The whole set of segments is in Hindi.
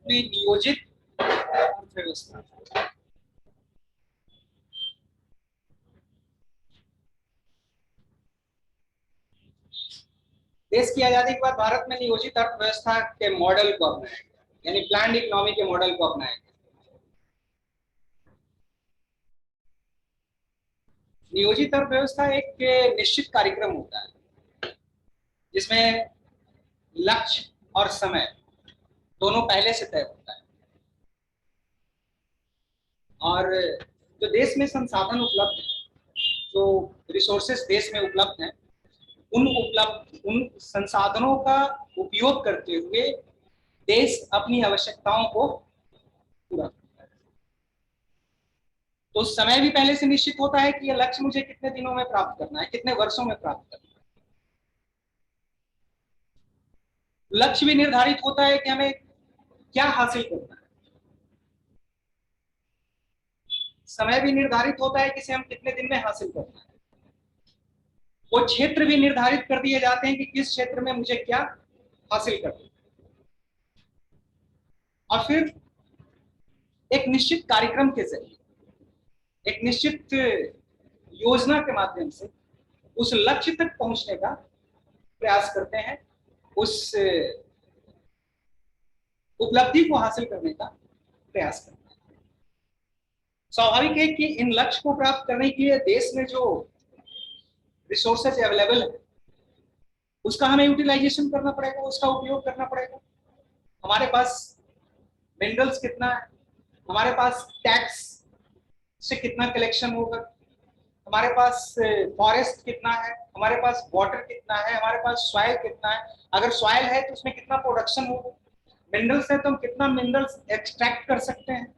में नियोजित अर्थव्यवस्था। देश की आजादी के बाद भारत में नियोजित अर्थव्यवस्था के मॉडल को अपनाया गया, यानी प्लान्ड इकोनॉमी के मॉडल को अपनाया गया। नियोजित अर्थव्यवस्था एक निश्चित कार्यक्रम होता है जिसमें लक्ष्य और समय दोनों पहले से तय होता है, और जो देश में संसाधन उपलब्ध है, जो रिसोर्सेस देश में उपलब्ध हैं, उन संसाधनों का उपयोग करते हुए देश अपनी आवश्यकताओं को पूरा करता है। तो समय भी पहले से निश्चित होता है कि यह लक्ष्य मुझे कितने दिनों में प्राप्त करना है, कितने वर्षों में प्राप्त करना है। लक्ष्य भी निर्धारित होता है कि हमें क्या हासिल करना है। समय भी निर्धारित होता है कि इसे हम कितने दिन में हासिल करना है। वो क्षेत्र भी निर्धारित कर दिए जाते हैं कि किस क्षेत्र में मुझे क्या हासिल करना है। और फिर एक निश्चित कार्यक्रम के जरिए, एक निश्चित योजना के माध्यम से उस लक्ष्य तक पहुंचने का प्रयास करते हैं, उस उपलब्धि को हासिल करने का प्रयास करते हैं। स्वाभाविक है कि इन लक्ष्य को प्राप्त करने के लिए देश में जो रिसोर्सेज अवेलेबल है उसका हमें यूटिलाइजेशन करना पड़ेगा, उसका उपयोग करना पड़ेगा। हमारे पास मिनरल्स कितना है, हमारे पास टैक्स से कितना कलेक्शन होगा, हमारे पास फॉरेस्ट कितना है, हमारे पास वाटर कितना है, हमारे पास सॉइल कितना है, अगर सॉइल है तो उसमें कितना प्रोडक्शन होगा, मिनरल्स है तो हम कितना मिनरल्स एक्सट्रैक्ट कर सकते हैं,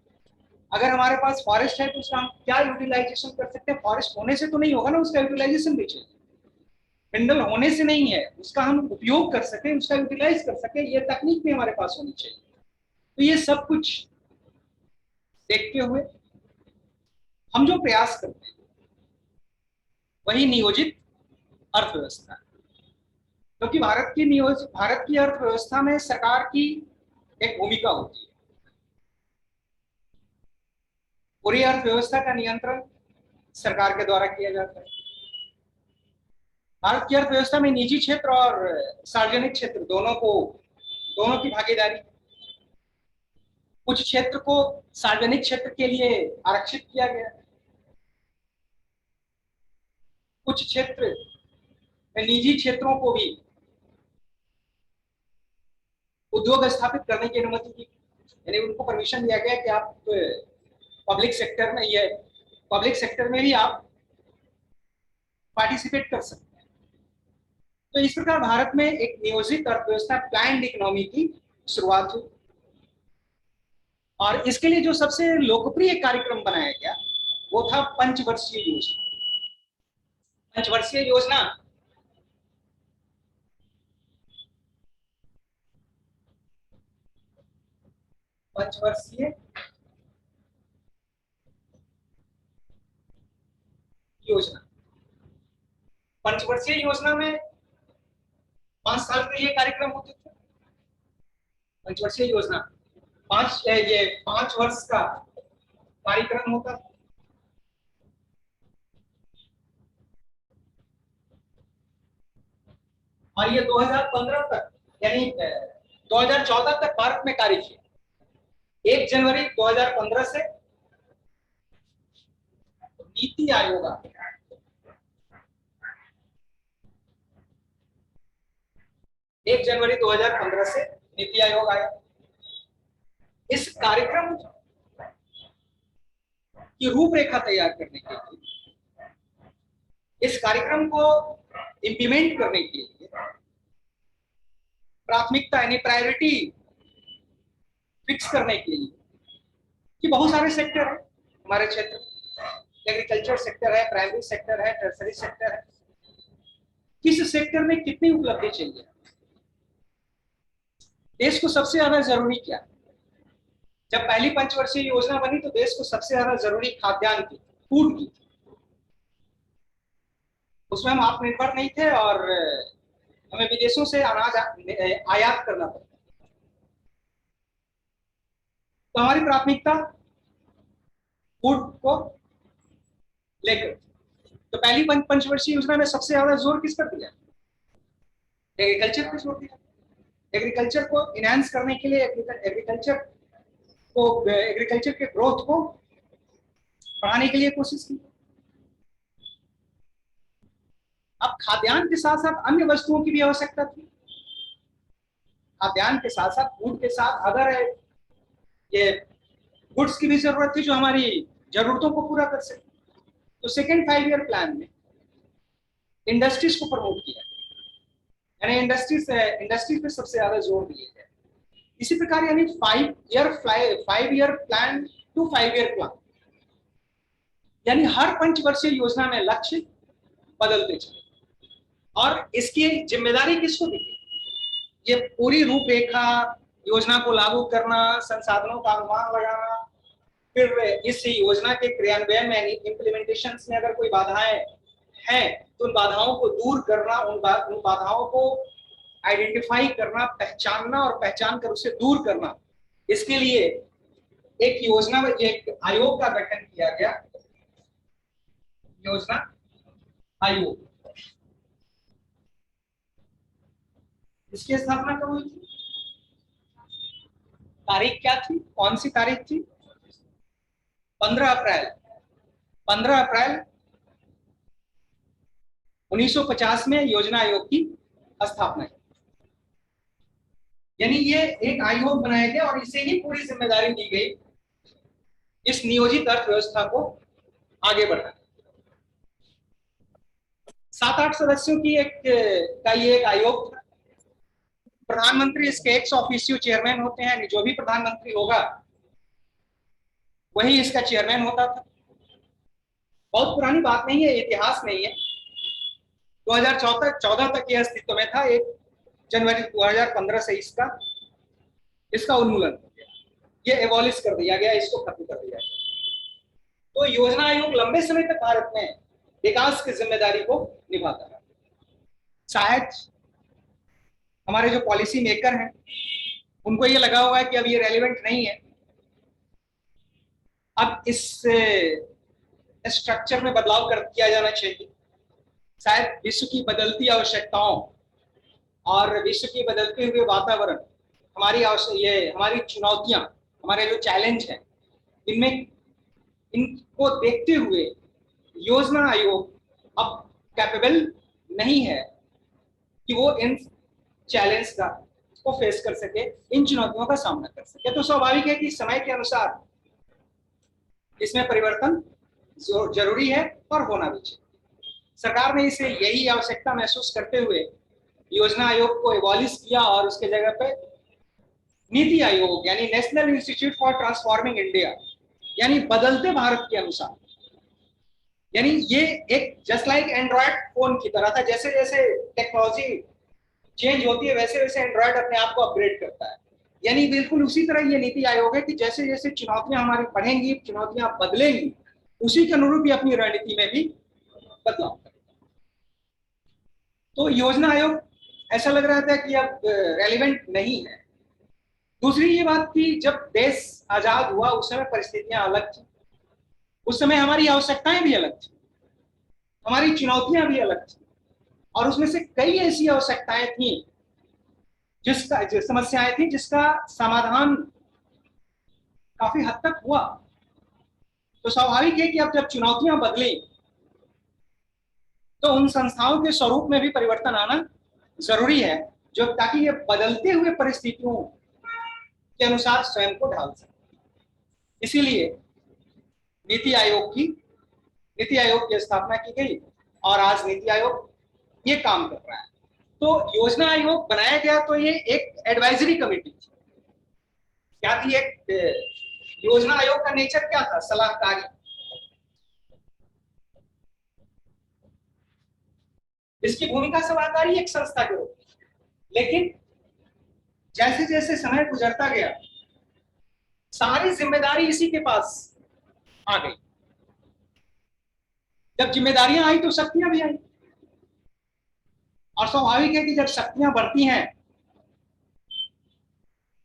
अगर हमारे पास फॉरेस्ट है तो उसका हम क्या यूटिलाइजेशन कर सकते हैं। फॉरेस्ट होने से तो नहीं होगा ना, उसका यूटिलाइजेशन भी चाहिए। मिनरल होने से नहीं है, उसका हम उपयोग कर सके, उसका यूटिलाइज कर सके, ये तकनीक भी हमारे पास होनी चाहिए। तो ये सब कुछ देखते हुए हम जो प्रयास करते हैं वही नियोजित अर्थव्यवस्था है। क्योंकि भारत की अर्थव्यवस्था में सरकार की एक भूमिका होती है। पूरी अर्थव्यवस्था का नियंत्रण सरकार के द्वारा किया जाता है। भारत की अर्थव्यवस्था में निजी क्षेत्र और सार्वजनिक क्षेत्र दोनों की भागीदारी। कुछ क्षेत्र को सार्वजनिक क्षेत्र के लिए आरक्षित किया गया, कुछ क्षेत्र में निजी क्षेत्रों को भी उद्योग स्थापित करने की अनुमति दी, यानी उनको परमिशन दिया गया कि आप पब्लिक सेक्टर में भी आप पार्टिसिपेट कर सकते हैं। तो इस प्रकार भारत में एक नियोजित अर्थव्यवस्था, प्लान्ड इकोनॉमी की शुरुआत हुई, और इसके लिए जो सबसे लोकप्रिय कार्यक्रम बनाया गया वो था पंचवर्षीय योजना। पंचवर्षीय योजना पंचवर्षीय योजना पंचवर्षीय योजना में 5 साल के लिए कार्यक्रम होते थे। पंचवर्षीय योजना ये 5 वर्ष का कार्यक्रम होता था। और ये 2015 तक, यानी 2014 तक भारत में कार्य किया। 1 जनवरी 2015 से नीति आयोग आ गया। 1 जनवरी 2015 से नीति आयोग आया। इस कार्यक्रम की रूपरेखा तैयार करने के लिए, इस कार्यक्रम को इंप्लीमेंट करने के लिए प्राथमिकता यानी प्रायोरिटी फिक्स करने के लिए कि बहुत सारे सेक्टर है हमारे क्षेत्र में। एग्रीकल्चर सेक्टर है, प्राइमरी सेक्टर है, टर्सरी सेक्टर है। किस सेक्टर में कितनी उपलब्धि चाहिए, देश को सबसे ज्यादा जरूरी क्या है। जब पहली पंचवर्षीय योजना बनी तो देश को सबसे ज्यादा जरूरी खाद्यान्न की, फूड की। उसमें हम आत्मनिर्भर नहीं थे और हमें विदेशों से अनाज आयात करना पड़ता। तो हमारी प्राथमिकता फूड को लेकर। तो पहली पंचवर्षीय योजना में सबसे ज्यादा जोर किस पर दिया? एग्रीकल्चर पर जोर दिया। एग्रीकल्चर को इनहांस करने के लिए, एग्रीकल्चर के ग्रोथ को बढ़ाने के लिए कोशिश की। अब खाद्यान्न के साथ साथ अन्य वस्तुओं की भी आवश्यकता थी। खाद्यान्न के साथ साथ, फूड के साथ अगर ये गुड्स की भी जरूरत थी जो हमारी जरूरतों को पूरा कर सके। तो सेकेंड 5 ईयर प्लान में इंडस्ट्रीज को प्रमोट किया, यानी इंडस्ट्रीज पे सबसे ज्यादा जोर दिए गए। इसी प्रकार यानी 5 year plan to 5 year plan, यानी हर पंचवर्षीय योजना में लक्ष्य बदलते चले। और इसकी जिम्मेदारी किसको दी? ये पूरी रूपरेखा, योजना को लागू करना, संसाधनों का अनुमान लगाना, फिर इस योजना के क्रियान्वयन में, इंप्लीमेंटेशन में अगर कोई बाधाएं हैं तो उन बाधाओं को दूर करना, उन बाधाओं को आइडेंटिफाई करना, पहचानना और पहचान कर उसे दूर करना। इसके लिए एक योजना में एक आयोग का गठन किया गया, योजना आयोग। इसकी स्थापना कब हुई थी? तारीख क्या थी? कौन सी तारीख थी? 15 अप्रैल 1950 में योजना आयोग की स्थापना की। यानी ये एक आयोग बनाया गया और इसे ही पूरी जिम्मेदारी दी गई इस नियोजित अर्थव्यवस्था को आगे बढ़ाने। 7-8 सदस्यों की ये एक आयोग था। प्रधानमंत्री इसके एक्स ऑफिशियो चेयरमैन होते हैं, जो भी प्रधानमंत्री होगा वही इसका चेयरमैन होता था। बहुत पुरानी बात नहीं है, इतिहास नहीं है। 2014 तक यह अस्तित्व में था। 1 जनवरी 2015 से इसका उन्मूलन हो गया, ये एबॉलिश कर दिया गया, इसको खत्म कर दिया गया। तो योजना आयोग लंबे समय तक भारत में विकास की जिम्मेदारी को निभाता है। शायद हमारे जो पॉलिसी मेकर हैं उनको ये लगा हुआ है कि अब ये रेलिवेंट नहीं है, अब इस स्ट्रक्चर में बदलाव किया जाना चाहिए। शायद विश्व की बदलती आवश्यकताओं और विश्व के बदलते हुए वातावरण, हमारी चुनौतियां, हमारे जो चैलेंज हैं, इनको देखते हुए योजना आयोग अब कैपेबल नहीं है कि वो इन चैलेंज को फेस कर सके, इन चुनौतियों का सामना कर सके। तो स्वाभाविक है कि समय के अनुसार इसमें परिवर्तन जरूरी है और होना भी चाहिए। सरकार ने इसे यही आवश्यकता महसूस करते हुए योजना आयोग को एबॉलिश किया और उसके जगह पे नीति आयोग यानी national institute for transforming India, यानी बदलते भारत के अनुसार, यानी ये एक जस्ट लाइक एंड्रॉयड फोन की तरह था। जैसे जैसे टेक्नोलॉजी चेंज होती है वैसे वैसे एंड्रॉयड अपने आप को अपग्रेड करता है। यानी बिल्कुल उसी तरह ये नीति आयोग है कि जैसे जैसे चुनौतियां हमारी बढ़ेंगी, चुनौतियां बदलेंगी, उसी के अनुरूप अपनी रणनीति में भी बदलाव करेगा। तो योजना आयोग ऐसा लग रहा था कि अब रेलिवेंट नहीं है। दूसरी ये बात कि जब देश आजाद हुआ उस समय परिस्थितियां अलग थी, उस समय हमारी आवश्यकताएं भी अलग थी, हमारी चुनौतियां भी अलग थी, और उसमें से कई ऐसी आवश्यकताएं थी समस्याएं थी जिसका समाधान काफी हद तक हुआ। तो स्वाभाविक है कि अब जब चुनौतियां बदली तो उन संस्थाओं के स्वरूप में भी परिवर्तन आना जरूरी है, जो ताकि ये बदलते हुए परिस्थितियों के अनुसार स्वयं को ढाल सके। इसीलिए नीति आयोग की स्थापना की गई और आज नीति आयोग ये काम कर रहा है। तो योजना आयोग बनाया गया तो ये एक एडवाइजरी कमेटी थी। क्या थी? एक योजना आयोग का नेचर क्या था? सलाहकारी। इसकी भूमिका सलाहकारी एक संस्था के रूप में, लेकिन जैसे जैसे समय गुजरता गया सारी जिम्मेदारी इसी के पास आ गई। जब जिम्मेदारियां आई तो शक्तियां भी आई, और स्वाभाविक है कि जब शक्तियां बढ़ती हैं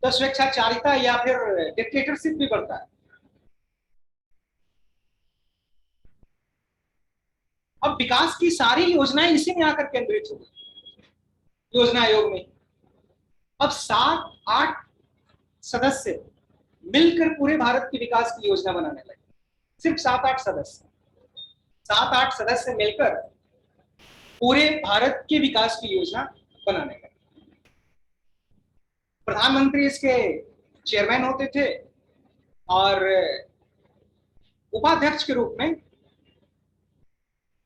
तो स्वेच्छाचारिता या फिर डिक्टेटरशिप भी बढ़ता है। अब विकास की सारी योजनाएं इसी में आकर केंद्रित हो गई, योजना आयोग में। अब 7-8 सदस्य मिलकर पूरे भारत की विकास की योजना बनाने लगे। सिर्फ 7-8 सदस्य, 7-8 सदस्य मिलकर पूरे भारत के विकास की योजना बनाने लगे। प्रधानमंत्री इसके चेयरमैन होते थे और उपाध्यक्ष के रूप में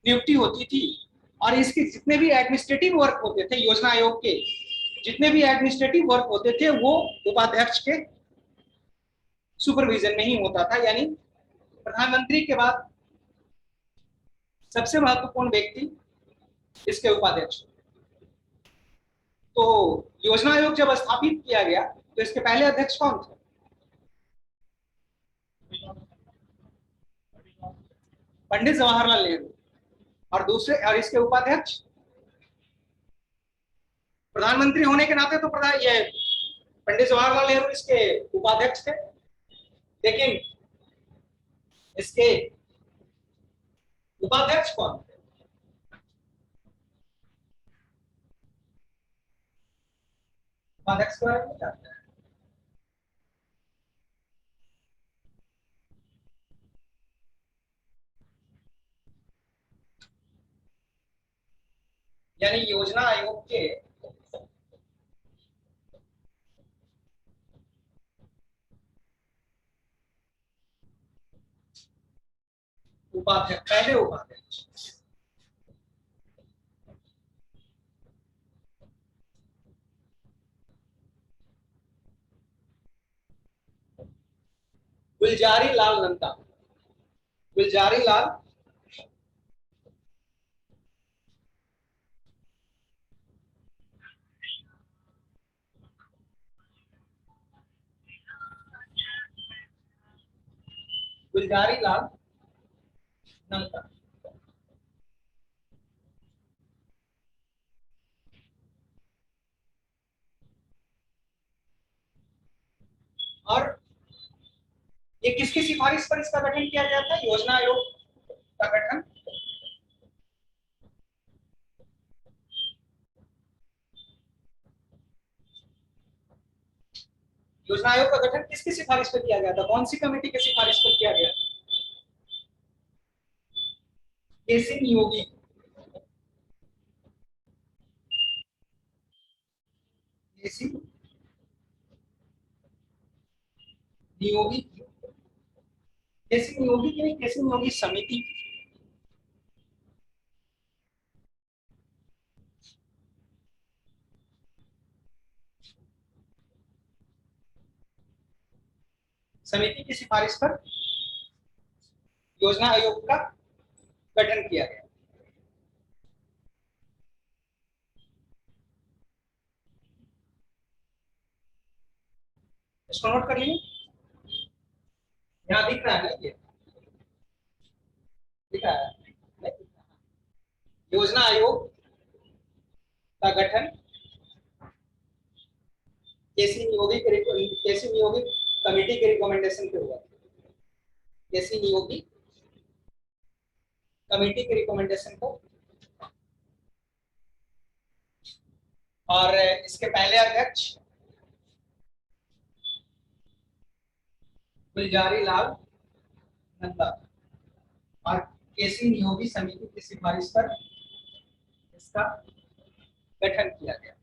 नियुक्ति होती थी। और इसके जितने भी एडमिनिस्ट्रेटिव वर्क होते थे, योजना आयोग के जितने भी एडमिनिस्ट्रेटिव वर्क होते थे, वो उपाध्यक्ष के सुपरविजन में ही होता था। यानी प्रधानमंत्री के बाद सबसे महत्वपूर्ण व्यक्ति इसके उपाध्यक्ष। तो योजना आयोग जब स्थापित किया गया तो इसके पहले अध्यक्ष कौन थे? पंडित जवाहरलाल नेहरू। और दूसरे, और इसके उपाध्यक्ष प्रधानमंत्री होने के नाते तो प्रधान ये पंडित जवाहरलाल नेहरू इसके उपाध्यक्ष थे, लेकिन इसके उपाध्यक्ष कौन थे? उपाध्यक्ष के बारे में जानते हैं? यानी योजना आयोग के उपाध्यक्ष, पहले उपाध्यक्ष गुलजारी लाल नंदा। गुलजारी लाल गुलजारी लाल नंदा। और ये किसकी सिफारिश पर इसका गठन किया गया था, योजना आयोग का गठन? योजना आयोग का गठन किसकी सिफारिश पर किया गया था? कौन सी कमेटी की सिफारिश पर किया गया? केसी नियोगी। केसी नियोगी। केसी नियोगी की नहीं, केसी नियोगी समिति। समिति की सिफारिश पर योजना आयोग का गठन किया गया। इसको नोट कर लिए, यहाँ दिख रहा है ना, ये दिख रहा है। योजना आयोग का गठन केसी नियोगी कमेटी के रिकमेंडेशन पे हुआ। केसी नियोगी कमेटी के रिकमेंडेशन को। और इसके पहले अध्यक्ष गुलजारी लाल नंदा और केसी नियोगी समिति की सिफारिश पर इसका गठन किया गया।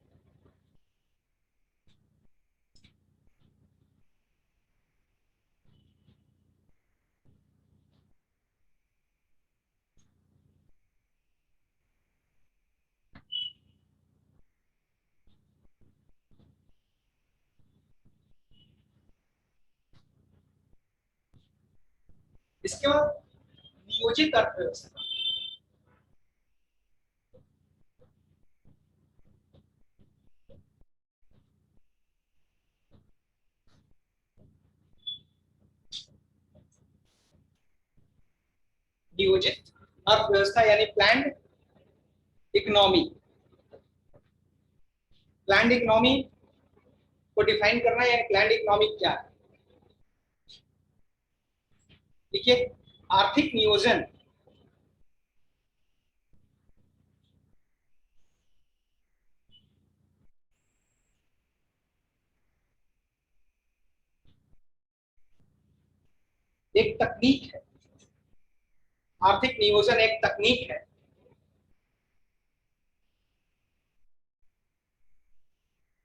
इसके बाद नियोजित अर्थव्यवस्था। नियोजित अर्थव्यवस्था यानी प्लान्ड इकोनॉमी। प्लान्ड इकोनॉमी को डिफाइन करना है, प्लान्ड इकोनॉमी क्या है। देखिए, आर्थिक नियोजन एक तकनीक है। आर्थिक नियोजन एक तकनीक है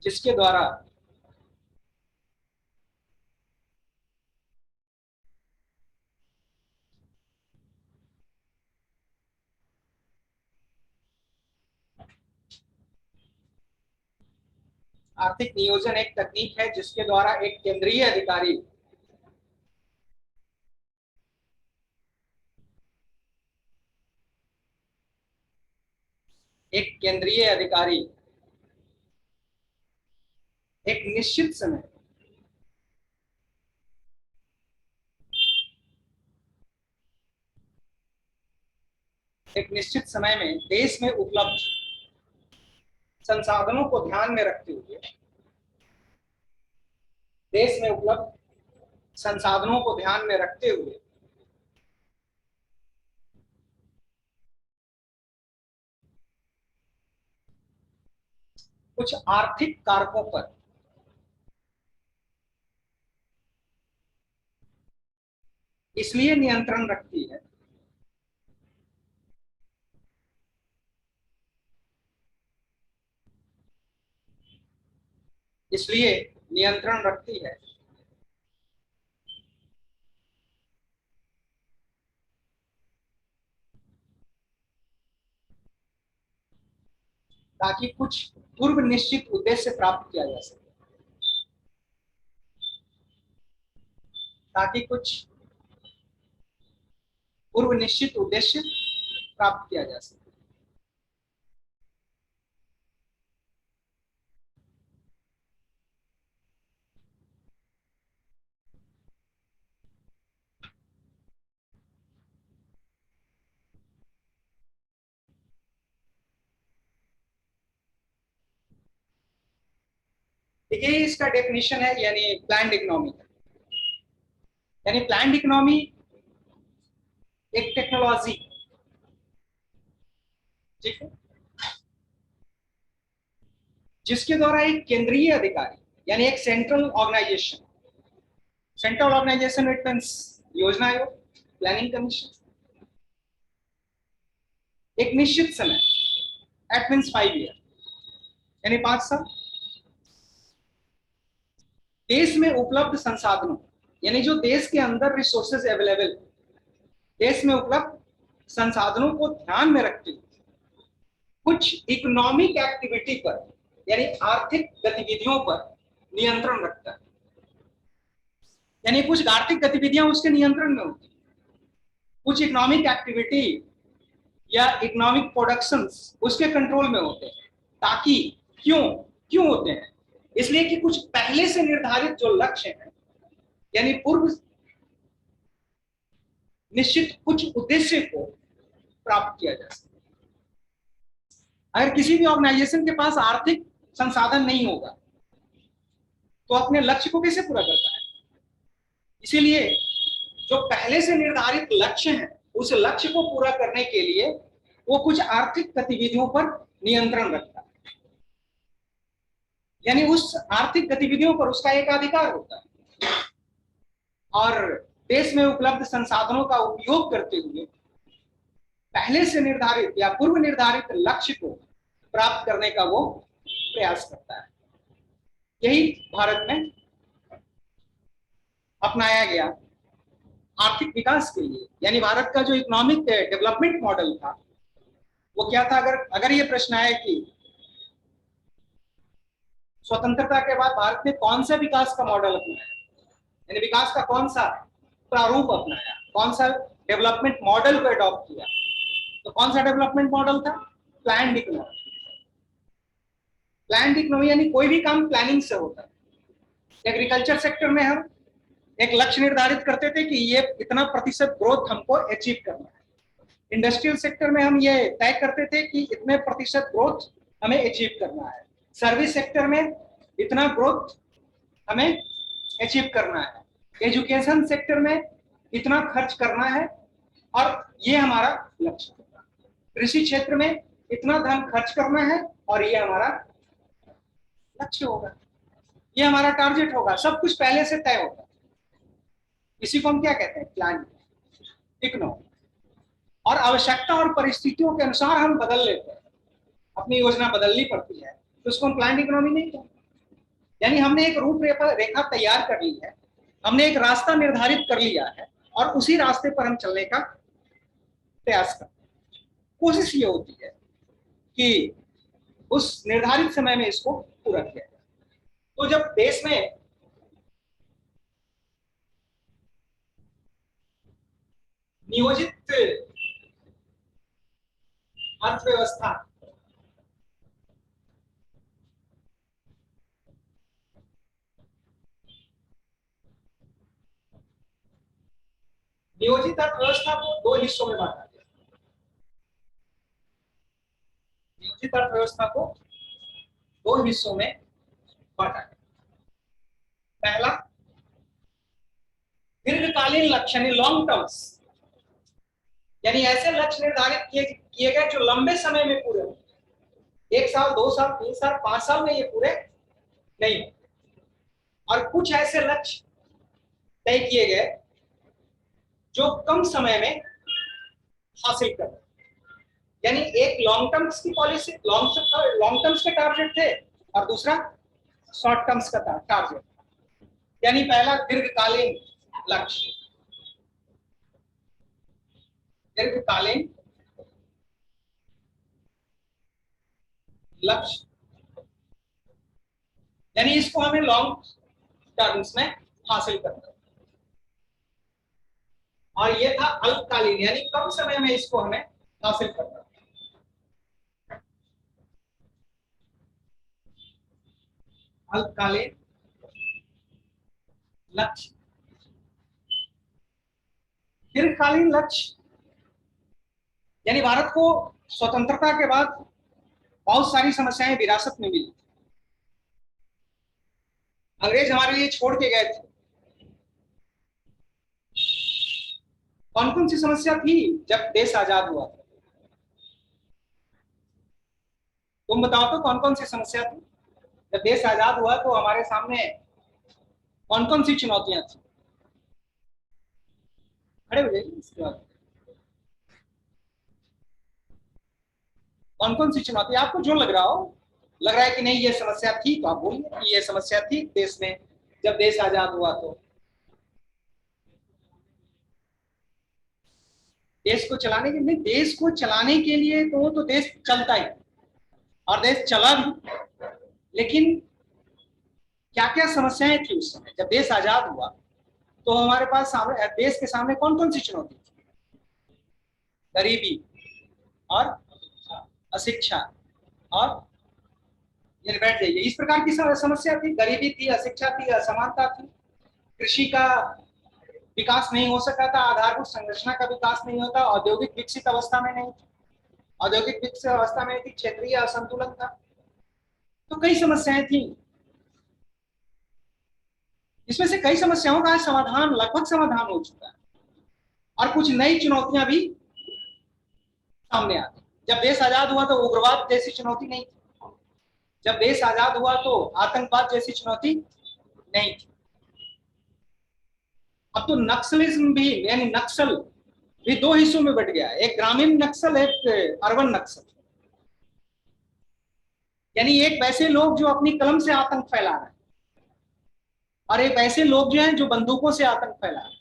जिसके द्वारा आर्थिक नियोजन एक तकनीक है जिसके द्वारा एक केंद्रीय अधिकारी एक केंद्रीय अधिकारी एक निश्चित समय में देश में उपलब्ध संसाधनों को ध्यान में रखते हुए, देश में उपलब्ध संसाधनों को ध्यान में रखते हुए कुछ आर्थिक कारकों पर इसलिए नियंत्रण रखती है इसलिए नियंत्रण रखती है ताकि कुछ पूर्व निश्चित उद्देश्य प्राप्त किया जा सके, ताकि कुछ पूर्व निश्चित उद्देश्य प्राप्त किया जा सके। देखिए, इसका डेफिनेशन है यानी प्लान्ड इकोनॉमी का, यानी प्लान्ड इकोनॉमी एक टेक्नोलॉजी, ठीक है, जिसके द्वारा एक केंद्रीय अधिकारी यानी एक सेंट्रल ऑर्गेनाइजेशन इट मींस योजना आयोग, प्लानिंग कमीशन, एक निश्चित समय एट मींस 5 ईयर यानी 5 साल, देश में उपलब्ध संसाधनों यानी जो देश के अंदर रिसोर्सेज अवेलेबल, देश में उपलब्ध संसाधनों को ध्यान में रखते हुए कुछ इकोनॉमिक एक्टिविटी पर यानी आर्थिक गतिविधियों पर नियंत्रण रखता है, यानी कुछ आर्थिक गतिविधियां उसके नियंत्रण में होती है, कुछ इकोनॉमिक एक्टिविटी या इकोनॉमिक प्रोडक्शंस उसके कंट्रोल में होते हैं। ताकि क्यों क्यों होते हैं? इसलिए कि कुछ पहले से निर्धारित जो लक्ष्य हैं यानी पूर्व निश्चित कुछ उद्देश्य को प्राप्त किया जा सके। अगर किसी भी ऑर्गेनाइजेशन के पास आर्थिक संसाधन नहीं होगा तो अपने लक्ष्य को कैसे पूरा करता है? इसीलिए जो पहले से निर्धारित लक्ष्य है उस लक्ष्य को पूरा करने के लिए वो कुछ आर्थिक गतिविधियों पर नियंत्रण रखता है, यानी उस आर्थिक गतिविधियों पर उसका एकाधिकार होता है और देश में उपलब्ध संसाधनों का उपयोग करते हुए पहले से निर्धारित या पूर्व निर्धारित लक्ष्य को प्राप्त करने का वो प्रयास करता है। यही भारत में अपनाया गया आर्थिक विकास के लिए, यानी भारत का जो इकोनॉमिक डेवलपमेंट मॉडल था वो क्या था? अगर ये प्रश्न आए कि स्वतंत्रता के बाद भारत ने कौन सा विकास का मॉडल अपनाया, यानी विकास का कौन सा प्रारूप अपनाया, कौन सा डेवलपमेंट मॉडल को अडॉप्ट किया, तो कौन सा डेवलपमेंट मॉडल था? Planned economy. प्लान्ड इकोनॉमी यानी कोई भी काम प्लानिंग से होता है। एग्रीकल्चर सेक्टर में हम एक लक्ष्य निर्धारित करते थे कि ये इतना प्रतिशत ग्रोथ हमको अचीव करना है। इंडस्ट्रियल सेक्टर में हम ये तय करते थे कि इतने प्रतिशत ग्रोथ हमें अचीव करना है। सर्विस सेक्टर में इतना ग्रोथ हमें अचीव करना है, एजुकेशन सेक्टर में इतना खर्च करना है और ये हमारा लक्ष्य होगा, कृषि क्षेत्र में इतना धन खर्च करना है और ये हमारा लक्ष्य होगा, ये हमारा टारगेट होगा। सब कुछ पहले से तय होगा। इसी को हम क्या कहते हैं? Plan, economy. और आवश्यकता और परिस्थितियों के अनुसार हम बदल लेते हैं, अपनी योजना बदलनी पड़ती है, तो उसको हम प्लान इकोनॉमी नहीं कहते। यानी हमने एक रूपरेखा रेखा तैयार कर ली है, हमने एक रास्ता निर्धारित कर लिया है और उसी रास्ते पर हम चलने का प्रयास करते हैं। कोशिश ये होती है कि उस निर्धारित समय में इसको पूरा किया जाए। तो जब देश में नियोजित अर्थव्यवस्था नियोजित अर्थव्यवस्था को दो हिस्सों में बांटा गया। नियोजित अर्थव्यवस्था को दो हिस्सों में बांटा गया। पहला, दीर्घकालीन लक्ष्य यानी लॉन्ग टर्म्स, यानी ऐसे लक्ष्य निर्धारित किए गए जो लंबे समय में पूरे हो, 1 साल 2 साल 3 साल 5 साल में ये पूरे नहीं होते। और कुछ ऐसे लक्ष्य तय किए गए जो कम समय में हासिल कर, यानी एक लॉन्ग टर्म्स की पॉलिसी, लॉन्ग टर्म्स के टारगेट थे और दूसरा शॉर्ट टर्म्स का टारगेट। यानी पहला दीर्घकालीन लक्ष्य, दीर्घकालीन लक्ष्य, यानी इसको हमें लॉन्ग टर्म्स में हासिल करना है। और ये था अल्पकालीन, यानी कम समय में इसको हमें हासिल करना है। अल्पकालीन लक्ष्य। दीर्घकालीन लक्ष्य यानी भारत को स्वतंत्रता के बाद बहुत सारी समस्याएं विरासत में मिली। अंग्रेज हमारे लिए छोड़ के गए थे। कौन कौन सी समस्या थी जब देश आजाद हुआ था? तुम बताओ तो, कौन कौन सी समस्या थी जब देश आजाद हुआ? तो हमारे सामने कौन कौन सी चुनौतियां थी? खड़े हो जाइए। इसके बाद कौन कौन सी चुनौती आपको जो लग रहा हो, लग रहा है कि नहीं ये समस्या थी, तो आप बोलिए कि ये समस्या थी देश में जब देश आजाद हुआ। तो देश को चलाने के लिए, देश को चलाने के लिए तो देश चलता ही और देश चला भी, लेकिन क्या क्या समस्याएं थी उस समय जब देश आजाद हुआ? तो हमारे पास देश के सामने कौन कौन सी चुनौती थी? गरीबी और अशिक्षा और, ये बैठ जाइए, इस प्रकार की समस्या थी। गरीबी थी, अशिक्षा थी, असमानता थी, कृषि का विकास नहीं हो सका था, आधारभूत संरचना का विकास नहीं होता, औद्योगिक विकसित अवस्था में नहीं थी, औद्योगिक विकसित अवस्था में थी, क्षेत्रीय असंतुलन था। तो कई समस्याएं थी। इसमें से कई समस्याओं का समाधान, लगभग समाधान हो चुका है और कुछ नई चुनौतियां भी सामने आती। जब देश आजाद हुआ तो उग्रवाद जैसी चुनौती नहीं थी। जब देश आजाद हुआ तो आतंकवाद जैसी चुनौती नहीं थी। अब तो नक्सलिज्म भी, यानी नक्सल भी दो हिस्सों में बट गया है, एक ग्रामीण नक्सल, एक अर्बन नक्सल। यानी एक वैसे लोग जो अपनी कलम से आतंक फैला रहे हैं और एक ऐसे लोग जो हैं जो बंदूकों से आतंक फैला रहे हैं,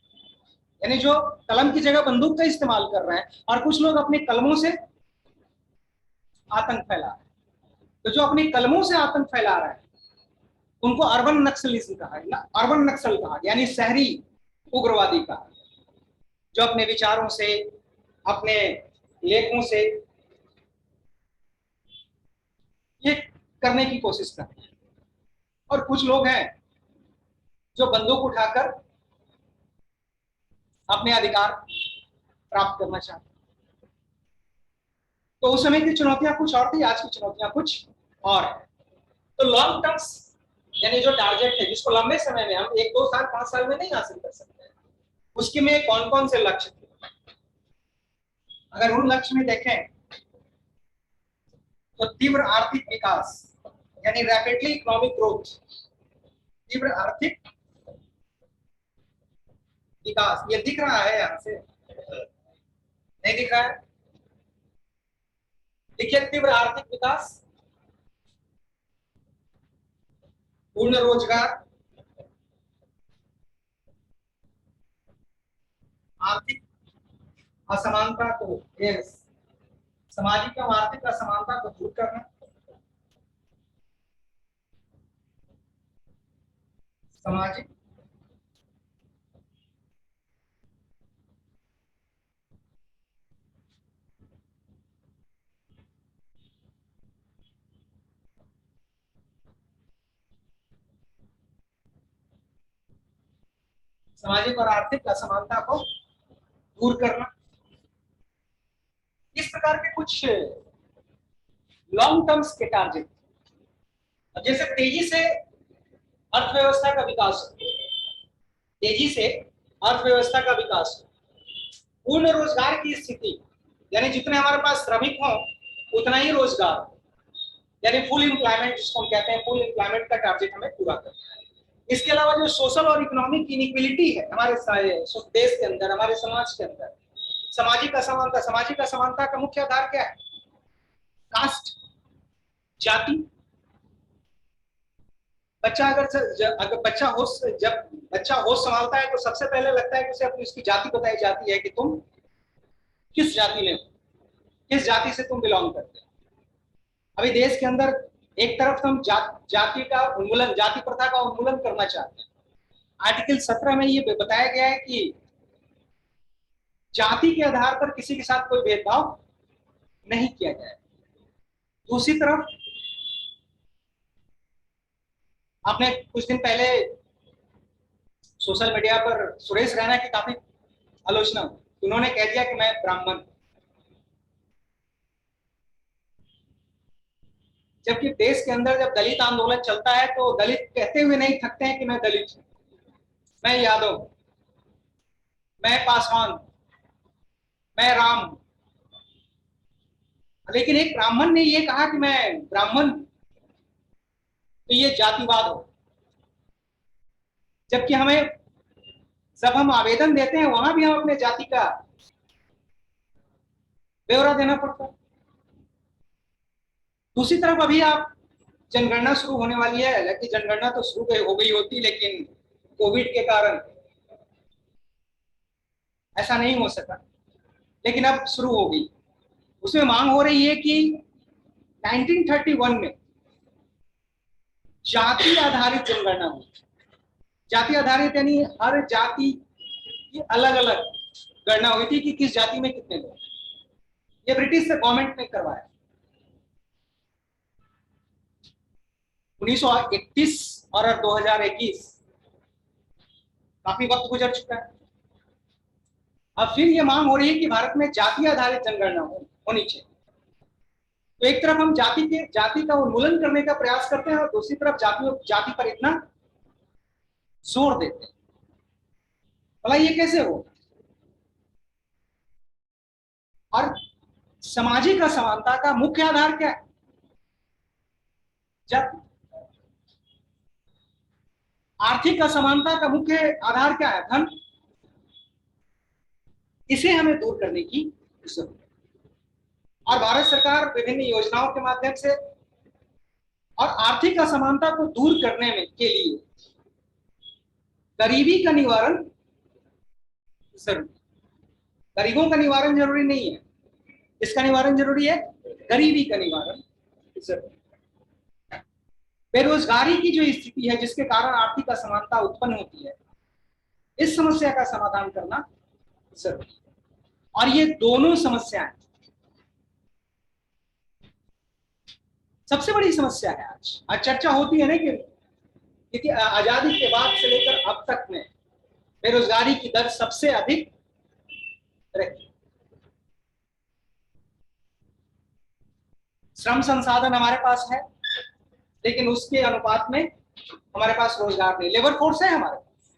यानी जो कलम की जगह बंदूक का इस्तेमाल कर रहे हैं और कुछ लोग अपने कलमों से आतंक फैला रहे हैं। तो जो अपनी कलमों से आतंक फैला रहे हैं उनको अर्बन नक्सलिज्म कहा गया, अर्बन नक्सल कहा गया, यानी शहरी उग्रवादी कहा, जो अपने विचारों से, अपने लेखों से ये करने की कोशिश करते हैं। और कुछ लोग हैं जो बंदूक उठाकर अपने अधिकार प्राप्त करना चाहते हैं। तो उस समय की चुनौतियां कुछ और थी, आज की चुनौतियां कुछ और है। तो लॉन्ग टर्म्स यानी जो टारगेट है जिसको लंबे समय में हम 1-2 साल 5 साल में नहीं हासिल कर सकते, उसके में कौन कौन से लक्ष्य थे। अगर उन लक्ष्य में देखें तो तीव्र आर्थिक विकास यानी रैपिडली इकोनॉमिक ग्रोथ, तीव्र आर्थिक विकास, ये दिख रहा है यहां से, नहीं दिख रहा है? देखिए तीव्र आर्थिक विकास, पूर्ण रोजगार, आर्थिक असमानता को, यस, सामाजिक एवं आर्थिक असमानता को दूर करना, सामाजिक सामाजिक और आर्थिक असमानता को दूर करना। इस प्रकार के कुछ लॉन्ग टर्म्स के टारगेट। जैसे तेजी से अर्थव्यवस्था का विकास हो, तेजी से अर्थव्यवस्था का विकास हो, पूर्ण रोजगार की स्थिति, यानी जितने हमारे पास श्रमिक हो उतना ही रोजगार, यानी फुल एम्प्लॉयमेंट जिसको हम कहते हैं, फुल एम्प्लॉयमेंट का टारगेट हमें पूरा करना है। इसके अलावा जो सोशल और इकोनॉमिक इनइक्वालिटी है हमारे देश के अंदर, हमारे समाज के अंदर, सामाजिक असमानता, सामाजिक असमानता का मुख्य आधार क्या है? कास्ट, जाति। बच्चा अगर बच्चा होश, जब बच्चा होश संभालता है तो सबसे पहले लगता है कि उसे अपनी उसकी जाति बताई जाती है कि तुम किस जाति में हो, किस जाति से तुम बिलोंग करते हो। अभी देश के अंदर एक तरफ हम जाति का उन्मूलन, जाति प्रथा का उन्मूलन करना चाहते हैं। आर्टिकल 17 में ये बताया गया है कि जाति के आधार पर किसी के साथ कोई भेदभाव नहीं किया जाए। दूसरी तरफ आपने कुछ दिन पहले सोशल मीडिया पर सुरेश रैना की काफी आलोचना हुई, उन्होंने कह दिया कि मैं ब्राह्मण, जबकि देश के अंदर जब दलित आंदोलन चलता है तो दलित कहते हुए नहीं थकते हैं कि मैं दलित हूं, मैं यादव, मैं पासवान, मैं राम। लेकिन एक ब्राह्मण ने ये कहा कि मैं ब्राह्मण, तो ये जातिवाद हो। जबकि हमें, जब हम आवेदन देते हैं वहां भी हम अपने जाति का ब्यौरा देना पड़ता है। दूसरी तरफ अभी आप जनगणना शुरू होने वाली है, हालांकि जनगणना तो शुरू हो गई होती, लेकिन कोविड के कारण ऐसा नहीं हो सका, लेकिन अब शुरू हो गई। उसमें मांग हो रही है कि 1931 में जाति आधारित जनगणना हुई। जाति आधारित यानी हर जाति की अलग अलग गणना हुई थी कि किस जाति में कितने लोग। ये ब्रिटिश गवर्नमेंट ने करवाया 1931 और 2021, काफी वक्त गुजर चुका है। अब फिर ये मांग हो रही है कि भारत में जाति आधारित जनगणना होनी चाहिए। तो एक तरफ हम जाति का उन्मूलन करने का प्रयास करते हैं और दूसरी तरफ जाति पर इतना जोर देते हैं। भला ये कैसे हो? और सामाजिक असमानता का मुख्य आधार क्या है? जाति। आर्थिक असमानता का मुख्य आधार क्या है? धन। इसे हमें दूर करने की जरूरत है और भारत सरकार विभिन्न योजनाओं के माध्यम से और आर्थिक असमानता को दूर करने में के लिए गरीबी का निवारण जरूरी। गरीबों का निवारण जरूरी नहीं है, इसका निवारण जरूरी है, गरीबी का निवारण जरूरी। बेरोजगारी की जो स्थिति है जिसके कारण आर्थिक असमानता उत्पन्न होती है, इस समस्या का समाधान करना जरूरी है। और ये दोनों समस्याएं सबसे बड़ी समस्या है। आज चर्चा होती है ना कि आजादी के बाद से लेकर अब तक में बेरोजगारी की दर सबसे अधिक रही। श्रम संसाधन हमारे पास है लेकिन उसके अनुपात में हमारे पास रोजगार नहीं। लेबर फोर्स है हमारे पास,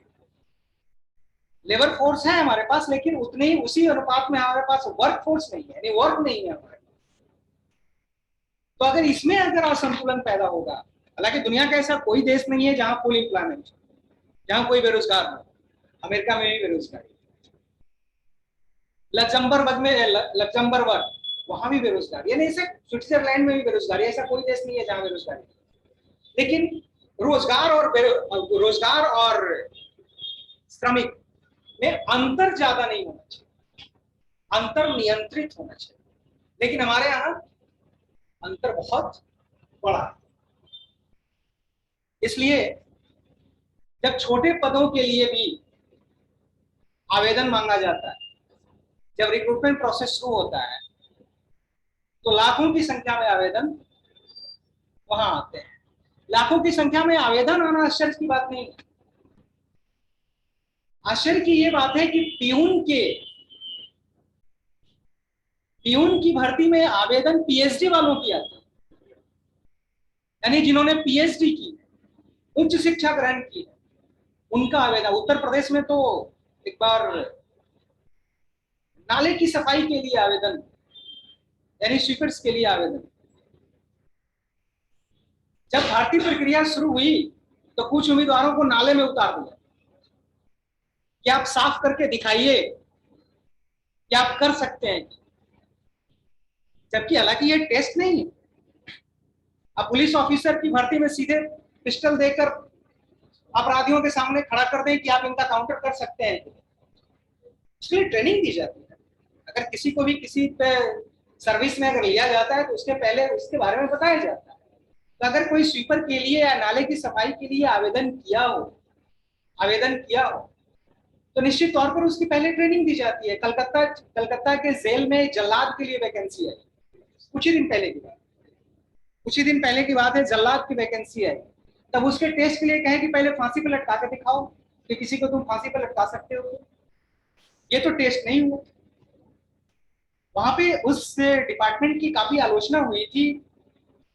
लेबर फोर्स है हमारे पास, लेकिन उतने ही उसी अनुपात में हमारे पास वर्क फोर्स नहीं है, यानी वर्क नहीं है हमारे पास। तो अगर इसमें अगर असंतुलन पैदा होगा, हालांकि दुनिया का ऐसा कोई देश नहीं है जहां फुल एम्प्लॉयमेंट, जहां कोई बेरोजगार हो। अमेरिका में भी बेरोजगारी, लग्जमबर्ग में, लग्जमबर्ग वहां भी बेरोजगारी, यानी ऐसे स्विट्जरलैंड में भी बेरोजगारी, ऐसा कोई देश नहीं है जहां बेरोजगारी। लेकिन रोजगार और श्रमिक में अंतर ज्यादा नहीं होना चाहिए, अंतर नियंत्रित होना चाहिए। लेकिन हमारे यहाँ अंतर बहुत बड़ा है। इसलिए जब छोटे पदों के लिए भी आवेदन मांगा जाता है, जब रिक्रूटमेंट प्रोसेस शुरू होता है, तो लाखों की संख्या में आवेदन वहां आते हैं। लाखों की संख्या में आवेदन आना आश्चर्य की बात नहीं है। आश्चर्य की यह बात है कि पियून की भर्ती में आवेदन पीएचडी वालों की आते हैं, यानी जिन्होंने पीएचडी की, उच्च शिक्षा ग्रहण की, उनका आवेदन। उत्तर प्रदेश में तो एक बार नाले की सफाई के लिए आवेदन, यानी स्वीपर्स के लिए आवेदन। जब भर्ती प्रक्रिया शुरू हुई तो कुछ उम्मीदवारों को नाले में उतार दिया कि आप साफ करके दिखाइए कि आप कर सकते हैं, जबकि हालांकि ये टेस्ट नहीं है। अब पुलिस ऑफिसर की भर्ती में सीधे पिस्टल देकर अपराधियों के सामने खड़ा कर दें कि आप इनका काउंटर कर सकते हैं, उसके लिए ट्रेनिंग दी जाती है। अगर किसी को भी किसी पे सर्विस में अगर लिया जाता है तो उसके पहले उसके बारे में बताया जाता है। तो अगर कोई स्वीपर के लिए या नाले की सफाई के लिए आवेदन किया हो तो निश्चित तौर पर उसकी पहले ट्रेनिंग दी जाती है। कलकत्ता के जेल में जल्लाद के लिए वैकेंसी है, कुछ ही दिन पहले की बात है, जल्लाद की वैकेंसी है। तब उसके टेस्ट के लिए कहें कि पहले फांसी पर लटका के दिखाओ कि किसी को तुम फांसी पर लटका सकते हो। ये तो टेस्ट नहीं हुआ। वहां पे उस डिपार्टमेंट की काफी आलोचना हुई थी,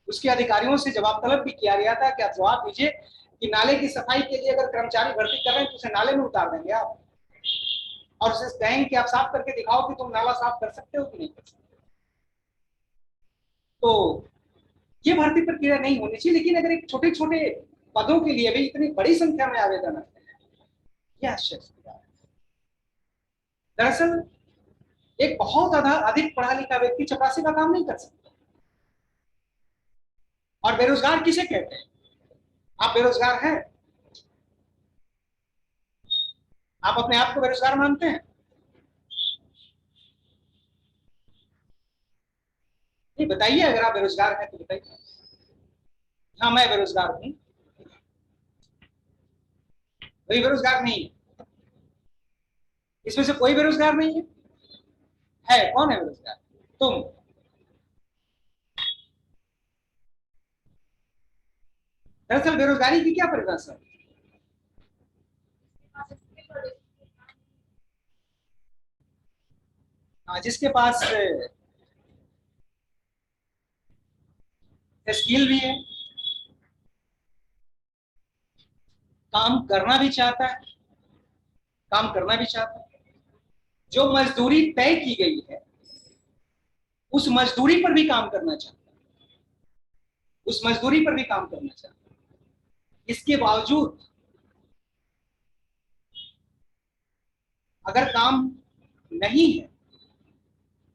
उसके अधिकारियों से जवाब तलब भी किया गया था कि आप जवाब दीजिए कि नाले की सफाई के लिए अगर कर्मचारी भर्ती कर रहे हैं तो उसे नाले में उतार देंगे आप, और उसे कहेंगे कि आप साफ करके दिखाओ कि तुम नाला साफ कर सकते हो कि नहीं कर सकते। तो ये भर्ती प्रक्रिया नहीं होनी चाहिए। लेकिन अगर एक छोटे छोटे पदों के लिए भी इतनी बड़ी संख्या में आवेदन आते हैं, यह आश्चर्य की बात है। दरअसल एक बहुत अधिक पढ़ा लिखा व्यक्ति चपरासी का काम नहीं कर सकता। और बेरोजगार किसे कहते हैं? आप बेरोजगार हैं? आप अपने आप को बेरोजगार मानते हैं? नहीं, बताइए अगर आप बेरोजगार हैं तो बताइए। हाँ, मैं बेरोजगार हूं। कोई बेरोजगार नहीं है, इसमें से कोई बेरोजगार नहीं है। कौन है बेरोजगार? तुम। दरअसल बेरोजगारी की क्या परिभाषा है? जिसके पास स्किल भी है, काम करना भी चाहता है, जो मजदूरी तय की गई है उस मजदूरी पर भी काम करना चाहता है, इसके बावजूद अगर काम नहीं है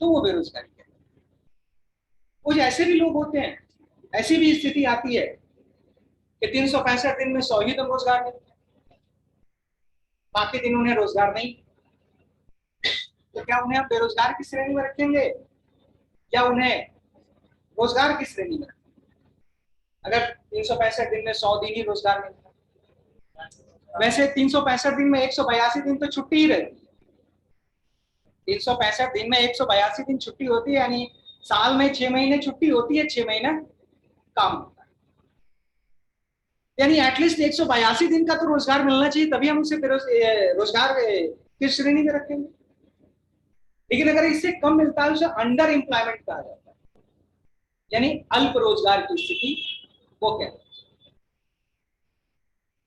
तो वो बेरोजगारी है। कुछ ऐसे भी लोग होते हैं, ऐसी भी स्थिति आती है कि 365 दिन में 100 ही दिन रोजगार मिलता है, बाकी दिन उन्हें रोजगार नहीं। तो क्या उन्हें आप बेरोजगार की श्रेणी में रखेंगे या उन्हें रोजगार की श्रेणी में रखेंगे? अगर 365 दिन में 100 दिन ही रोजगार मिलता है, वैसे 365 दिन में 182 दिन तो छुट्टी ही रहती है। 365 दिन में 182 दिन छुट्टी होती है, यानी साल में 6 महीने छुट्टी होती है, 6 महीना काम होता है। यानी एटलीस्ट 182 दिन का तो रोजगार मिलना चाहिए, तभी हम उसे रोजगार किस श्रेणी में रखेंगे। लेकिन अगर इससे कम मिलता है उसे अंडर एम्प्लॉयमेंट कहा जाता है, यानी अल्प रोजगार की स्थिति वो कहते हैं।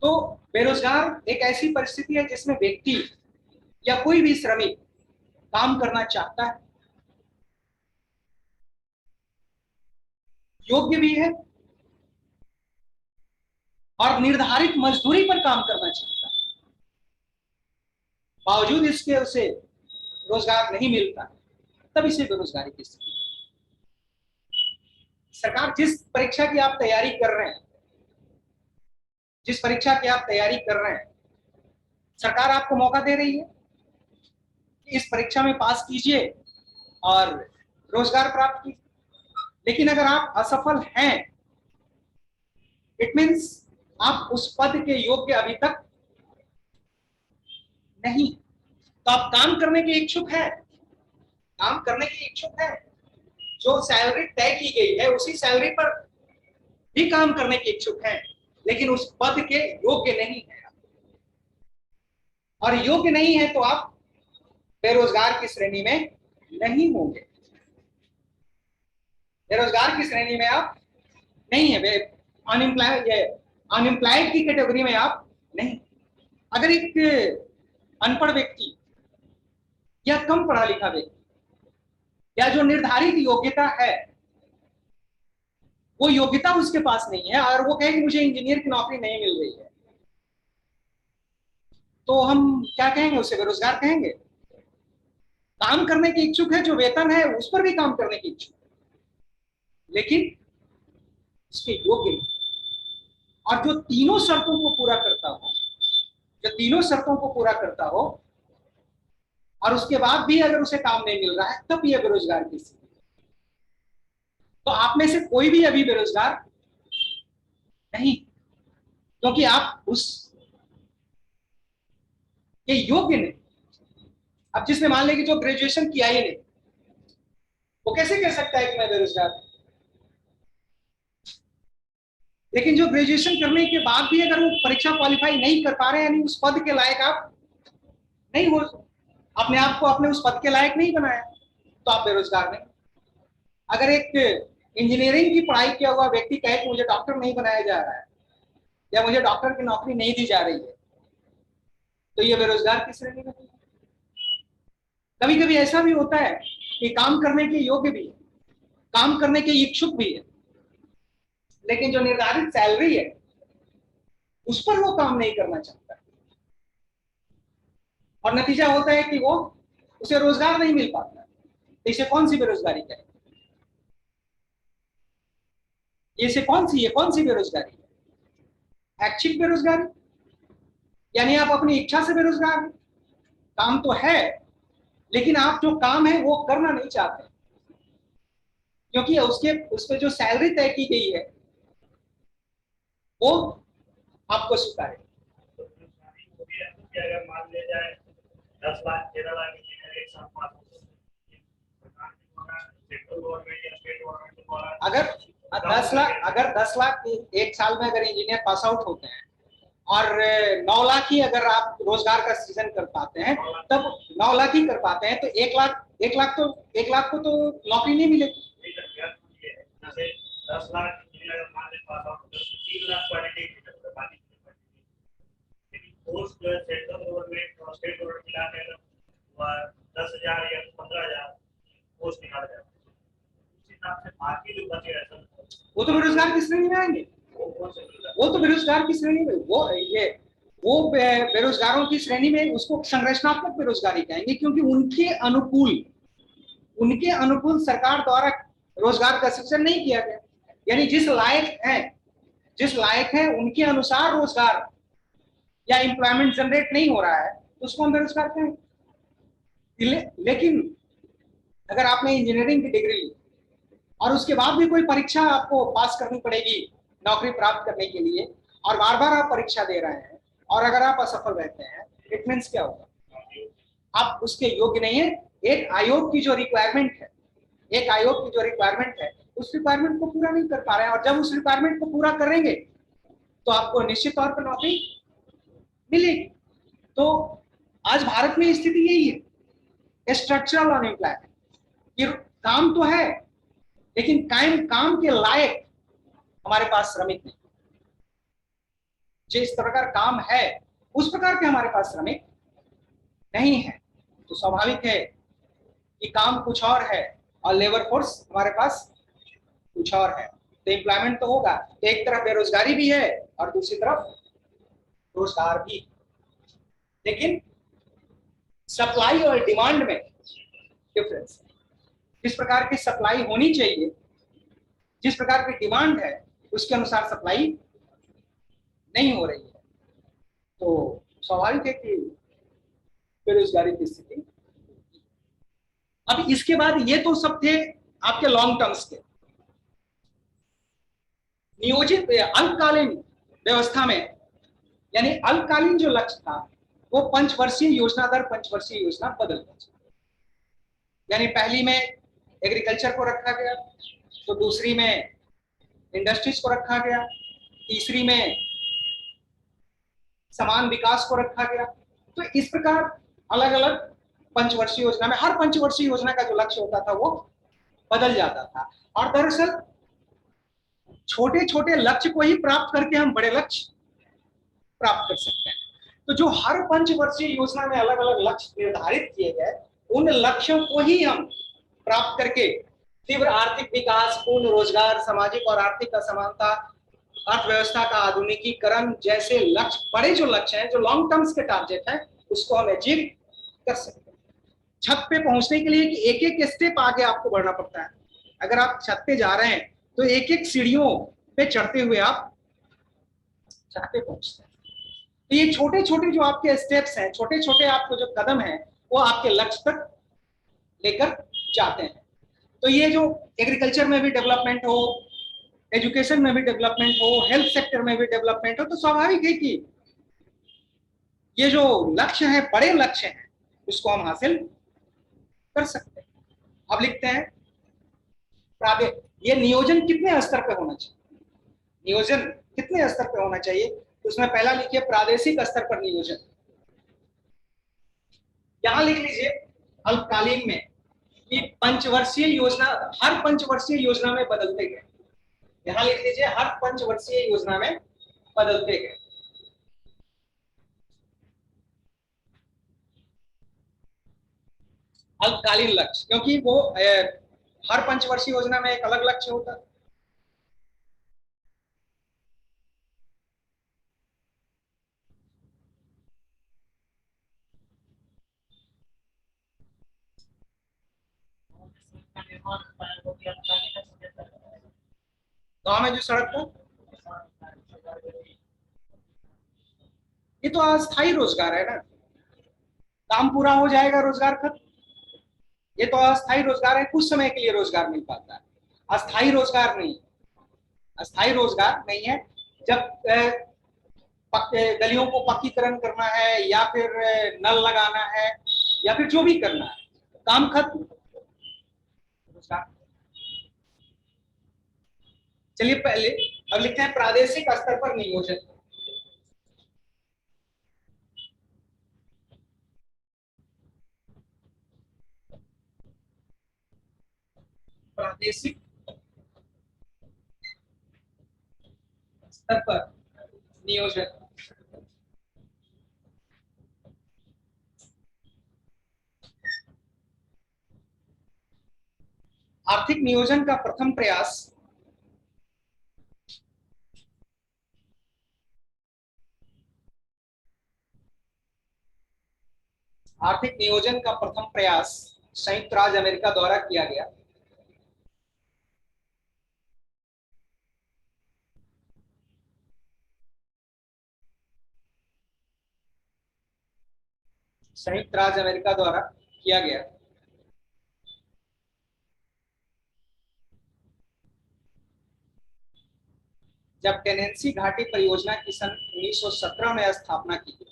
तो बेरोजगार एक ऐसी परिस्थिति है जिसमें व्यक्ति या कोई भी श्रमिक काम करना चाहता है, योग्य भी है और निर्धारित मजदूरी पर काम करना चाहता है, बावजूद इसके उसे रोजगार नहीं मिलता, तब इसे बेरोजगारी की स्थिति। सरकार जिस परीक्षा की आप तैयारी कर रहे हैं, जिस परीक्षा की आप तैयारी कर रहे हैं, सरकार आपको मौका दे रही है कि इस परीक्षा में पास कीजिए और रोजगार प्राप्त कीजिए। लेकिन अगर आप असफल हैं, इट मीन्स आप उस पद के योग्य अभी तक नहीं। तो आप काम करने के इच्छुक है, काम करने के इच्छुक है, जो सैलरी तय की गई है उसी सैलरी पर भी काम करने के इच्छुक है, लेकिन उस पद के योग्य नहीं है, और योग्य नहीं है तो आप बेरोजगार की श्रेणी में नहीं होंगे, बेरोजगार की श्रेणी में आप नहीं है, अनएम्प्लॉयड की कैटेगरी में आप नहीं। अगर एक अनपढ़ व्यक्ति या कम पढ़ा लिखा व्यक्ति या जो निर्धारित योग्यता है वो योग्यता उसके पास नहीं है और वो कहे कि मुझे इंजीनियर की नौकरी नहीं मिल रही है, तो हम क्या कहेंगे? उसे बेरोजगार कहेंगे। काम करने के इच्छुक है, जो वेतन है उस पर भी काम करने के इच्छुक है, लेकिन उसके योग्य नहीं, और जो तीनों शर्तों को पूरा करता हो, जो तीनों शर्तों को पूरा करता हो और उसके बाद भी अगर उसे काम नहीं मिल रहा है, तब यह बेरोजगार की स्थिति। तो आप में से कोई भी अभी बेरोजगार नहीं, क्योंकि आप उस के योग्य नहीं। अब जिसने मान लिया कि जो ग्रेजुएशन किया ही नहीं, वो कैसे कह सकता है कि मैं बेरोजगार हूं? लेकिन जो ग्रेजुएशन करने के बाद भी अगर वो परीक्षा क्वालिफाई नहीं कर पा रहे हैं, यानी उस पद के लायक आप नहीं हो, अपने आप को अपने उस पद के लायक नहीं बनाया, तो आप बेरोजगार नहीं। अगर एक इंजीनियरिंग की पढ़ाई किया हुआ व्यक्ति कहे कि मुझे डॉक्टर नहीं बनाया जा रहा है या मुझे डॉक्टर की नौकरी नहीं दी जा रही है, तो ये बेरोजगार की श्रेणी में। कभी कभी ऐसा भी होता है कि काम करने के योग्य भी है, काम करने के इच्छुक भी है, लेकिन जो निर्धारित सैलरी है उस पर वो काम नहीं करना चाहता, और नतीजा होता है कि वो उसे रोजगार नहीं मिल पाता। तो इसे कौन सी बेरोजगारी कहें? ये कौन सी बेरोजगारी है? ऐच्छिक बेरोजगारी, यानी आप अपनी इच्छा से बेरोजगार हैं, काम तो है लेकिन आप जो काम है वो करना नहीं चाहते, क्योंकि उस पर जो सैलरी तय की गई है वो आपको स्वीकार है। अगर मान लिया जाए 10 लाख 13 लाख इंजीनियर एक साथ पास हो, सेंट्रल गवर्नमेंट या स्टेट गवर्नमेंट द्वारा अगर 10 लाख एक साल में अगर इंजीनियर पास आउट होते हैं और 9 लाख ही अगर आप रोजगार का सृजन कर पाते हैं, तब 9 लाख ही कर पाते हैं, तो 1 लाख को तो नौकरी नहीं मिलेगी। जैसे 10 लाख इंजीनियर मान ले पास आउट होते हैं, 3 लाख क्वालिटी पोस्ट जो है सेंट्रल गवर्नमेंट और स्टेट गवर्नमेंट मिला के 10,000 या 15,000 पोस्ट निकाला जाता है। उस हिसाब से बाकी जो बचे हैं वो तो बेरोजगार की श्रेणी में आएंगे, वो तो बेरोजगार की श्रेणी में, वो बेरोजगारों की श्रेणी में उसको संरचनात्मक बेरोजगारी कहेंगे, क्योंकि उनके अनुकूल सरकार द्वारा रोजगार का सृजन नहीं किया गया, यानी जिस लायक है उनके अनुसार रोजगार या एम्प्लॉयमेंट जनरेट नहीं हो रहा है, तो उसको हम बेरोजगार कहेंगे। लेकिन अगर आपने इंजीनियरिंग की डिग्री ली और उसके बाद भी कोई परीक्षा आपको पास करनी पड़ेगी नौकरी प्राप्त करने के लिए, और बार बार आप परीक्षा दे रहे हैं, और अगर आप असफल रहते हैं, इट मीन्स क्या होगा? आप उसके योग्य नहीं है। एक आयोग की जो रिक्वायरमेंट है उस रिक्वायरमेंट को पूरा नहीं कर पा रहे हैं, और जब उस रिक्वायरमेंट को पूरा करेंगे तो आपको निश्चित तौर पर नौकरी मिलेगी। तो आज भारत में स्थिति यही है, स्ट्रक्चरल अनएम्प्लॉयमेंट। काम तो है लेकिन काम के लायक हमारे पास श्रमिक नहीं। जिस प्रकार काम है उस प्रकार के हमारे पास श्रमिक नहीं है, तो स्वाभाविक है कि काम कुछ और है और लेबर फोर्स हमारे पास कुछ और है, तो एम्प्लॉयमेंट तो होगा। तो एक तरफ बेरोजगारी भी है और दूसरी तरफ रोजगार भी। लेकिन सप्लाई और डिमांड में डिफरेंस है। जिस प्रकार की सप्लाई होनी चाहिए, जिस प्रकार की डिमांड है, उसके अनुसार सप्लाई नहीं हो रही है, तो स्वाभाविक है कि बेरोजगारी की स्थिति। अब इसके बाद ये तो सब थे आपके लॉन्ग टर्म्स के। नियोजित अल्पकालीन व्यवस्था में, यानी अल्पकालीन जो लक्ष्य था वो पंचवर्षीय योजना दर पंचवर्षीय योजना बदल गई। यानी पहली में एग्रीकल्चर को रखा गया, तो दूसरी में इंडस्ट्रीज को रखा गया, तीसरी में समान विकास को रखा गया। तो इस प्रकार अलग अलग पंचवर्षीय योजना में हर पंचवर्षीय योजना का जो लक्ष्य होता था वो बदल जाता था। और दरअसल छोटे छोटे लक्ष्य को ही प्राप्त करके हम बड़े लक्ष्य प्राप्त कर सकते हैं। तो जो हर पंचवर्षीय योजना में अलग अलग लक्ष्य निर्धारित किए गए, उन लक्ष्यों को ही हम प्राप्त करके तीव्र आर्थिक विकास, पूर्ण रोजगार, सामाजिक और आर्थिक असमानता, अर्थव्यवस्था का आधुनिकीकरण जैसे लक्ष्य, बड़े जो लक्ष्य हैं, जो लॉन्ग टर्म्स के टारगेट है, उसको हम अचीव कर सकते हैं। छत पे पहुंचने के लिए कि एक एक स्टेप आगे आपको बढ़ना पड़ता है। अगर आप छत पे जा रहे हैं तो एक एक सीढ़ियों पे चढ़ते हुए आप छत पे पहुंचते हैं। तो ये छोटे छोटे जो आपके स्टेप्स हैं, छोटे छोटे आपको जो कदम हैं, वो आपके लक्ष्य तक लेकर जाते हैं। तो ये जो एग्रीकल्चर में भी डेवलपमेंट हो, एजुकेशन में भी डेवलपमेंट हो, हेल्थ सेक्टर में भी डेवलपमेंट हो, तो स्वाभाविक है कि ये जो लक्ष्य है, बड़े लक्ष्य हैं, उसको हम हासिल कर सकते हैं। अब लिखते हैं ये नियोजन कितने स्तर पे होना चाहिए, नियोजन कितने स्तर पे होना चाहिए। तो उसमें पहला लिखिए प्रादेशिक स्तर पर नियोजन। यहां लिख लीजिए अल्पकालीन में कि पंचवर्षीय योजना, हर पंचवर्षीय योजना में बदलते गए। यहां लिख लीजिए हर पंचवर्षीय योजना में बदलते गए। अल्पकालीन लक्ष्य, क्योंकि वो हर पंचवर्षीय योजना में एक अलग लक्ष्य होता है। गांव में जो सड़क था, ये तो अस्थायी रोजगार है ना, काम पूरा हो जाएगा रोजगार खत्म। ये तो अस्थायी रोजगार है, कुछ समय के लिए रोजगार मिल पाता है, अस्थायी रोजगार नहीं। अस्थायी रोजगार नहीं है। जब गलियों को पक्कीकरण करना है या फिर नल लगाना है या फिर जो भी करना है, काम खत्म, रोजगार। चलिए पहले अब लिखते हैं प्रादेशिक स्तर पर नियोजन। प्रादेशिक स्तर पर नियोजन। आर्थिक नियोजन का प्रथम प्रयास आर्थिक नियोजन का प्रथम प्रयास संयुक्त राज्य अमेरिका द्वारा किया गया। संयुक्त राज्य अमेरिका द्वारा किया गया। जब टेनेंसी घाटी परियोजना की सन 1917 में स्थापना की गई।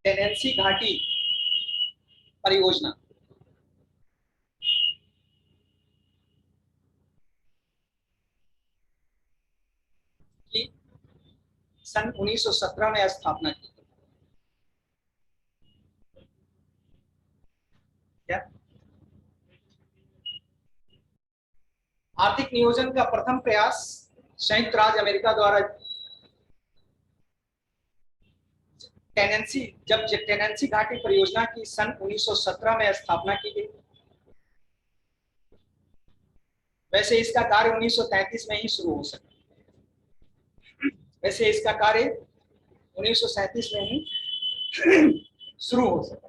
टेनेंसी घाटी परियोजना की सन 1917 में स्थापना की गई। क्या आर्थिक नियोजन का प्रथम प्रयास संयुक्त राज्य अमेरिका द्वारा जब टेनेंसी घाटी परियोजना की सन 1917 में स्थापना की गई। वैसे इसका कार्य 1933 में ही शुरू हो सका। वैसे इसका कार्य 1937 में ही शुरू हो सका।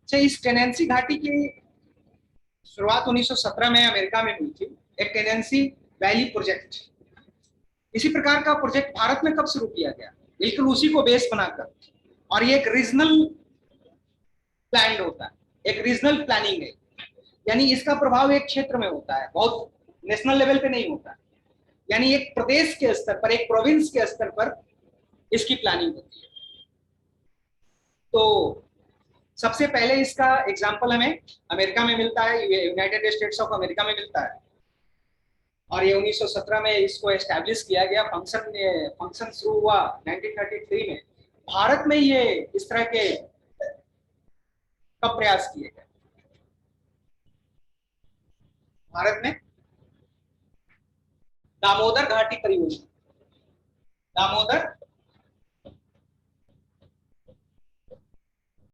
अच्छा, इस टेनेंसी घाटी की शुरुआत 1917 में अमेरिका में हुई थी, एक टेनेंसी वैली प्रोजेक्ट। इसी प्रकार का प्रोजेक्ट भारत में कब शुरू किया गया? बिल्कुल उसी को बेस बनाकर, और ये एक रीजनल प्लान होता है, एक रीजनल प्लानिंग है, यानी इसका प्रभाव एक क्षेत्र में होता है, बहुत नेशनल लेवल पे नहीं होता है। यानी एक प्रदेश के स्तर पर, एक प्रोविंस के स्तर पर इसकी प्लानिंग होती है। तो सबसे पहले इसका एग्जाम्पल हमें अमेरिका में मिलता है, यूनाइटेड स्टेट्स ऑफ अमेरिका में मिलता है, और ये 1917 में इसको एस्टैब्लिश किया गया। फंक्शन शुरू हुआ 1933 में। भारत में ये इस तरह के कब प्रयास किए गए? भारत में दामोदर घाटी परियोजना, दामोदर